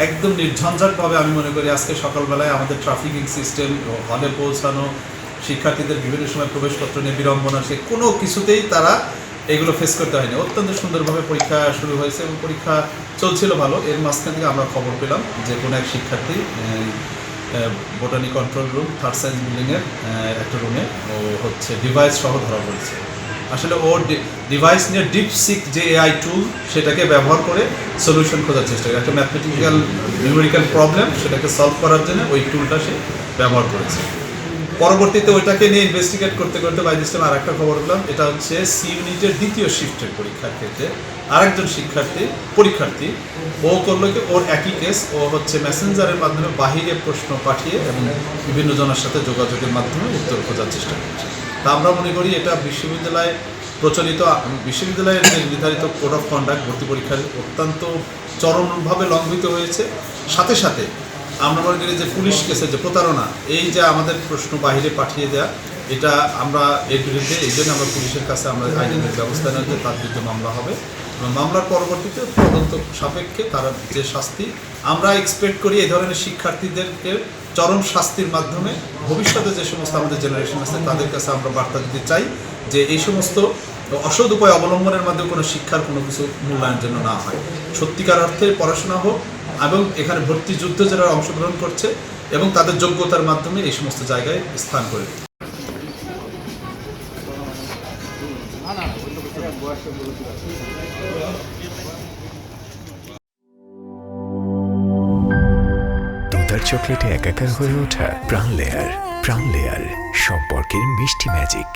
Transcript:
একদম নির্ঝঞ্ঝাটভাবে আমি মনে করি আজকে সকালবেলায় আমাদের ট্রাফিকিং সিস্টেম, হলে পৌঁছানো, শিক্ষার্থীদের বিভিন্ন সময় প্রবেশপত্র নিয়ে বিড়ম্বনা, সে কোনো কিছুতেই তারা এগুলো ফেস করতে হয়নি। অত্যন্ত সুন্দরভাবে পরীক্ষা শুরু হয়েছে এবং পরীক্ষা চলছিল ভালো। এর মাঝখান থেকে আমরা খবর পেলাম যে কোনো এক শিক্ষার্থী botany control room, third science বিল্ডিংয়ের একটা রুমে ও হচ্ছে ডিভাইস সহ ধরা পড়েছে। আসলে ওর ডিভাইস নিয়ে ডিপসিক যে এআই টুল, সেটাকে ব্যবহার করে সলিউশন খোঁজার চেষ্টা করে। একটা ম্যাথমেটিক্যাল নিউমেরিক্যাল প্রবলেম, সেটাকে সলভ করার জন্য ওই টুলটা সে ব্যবহার করেছে। পরবর্তীতে ওইটাকে নিয়ে ইনভেস্টিগেট করতে করতে বাই দিস টাইম আর একটা খবর পেলাম, এটা হচ্ছে সি ইউনিটের দ্বিতীয় শিফটের পরীক্ষার ক্ষেত্রে আরেকজন পরীক্ষার্থী ও করলো কি, ওর একই কেস, ও হচ্ছে মেসেঞ্জারের মাধ্যমে বাহিরে প্রশ্ন পাঠিয়ে এবং বিভিন্ন জনের সাথে যোগাযোগের মাধ্যমে উত্তর খোঁজার চেষ্টা করছে। তা আমরা মনে করি এটা বিশ্ববিদ্যালয়ে প্রচলিত, বিশ্ববিদ্যালয়ের যে নির্ধারিত কোড অফ কন্ডাক্ট ভর্তি পরীক্ষার অত্যন্ত চরমভাবে লঙ্ঘিত হয়েছে। সাথে সাথে আমরা মনে করি যে পুলিশ কেসে যে প্রতারণা, এই যে আমাদের প্রশ্ন বাহিরে পাঠিয়ে দেওয়া, এটা আমরা এর বিরুদ্ধে, এই জন্য আমরা পুলিশের কাছে আমরা আইনের ব্যবস্থা নেওয়া যে তার বিরুদ্ধে মামলা হবে এবং মামলার পরবর্তীতে তদন্ত সাপেক্ষে তার যে শাস্তি আমরা এক্সপেক্ট করি, এই ধরনের শিক্ষার্থীদেরকে চরম শাস্তির মাধ্যমে ভবিষ্যতে যে সমস্ত আমাদের জেনারেশন আছে তাদের কাছে আমরা বার্তা দিতে চাই যে এই সমস্ত অসৎ উপায় অবলম্বনের মাধ্যমে কোনো শিক্ষার কোনো কিছু মূল্যায়নের জন্য না হয়। সত্যিকার অর্থে পড়াশোনা হোক এবং এখানে ভর্তি যুদ্ধে যারা অংশগ্রহণ করছে এবং তাদের যোগ্যতার মাধ্যমে এই সমস্ত জায়গায় স্থান করে। দুধার চকলেটে একাকার হয়ে ওঠা প্রাণ লেয়ার, প্রাণ লেয়ার সম্পর্কের মিষ্টি ম্যাজিক।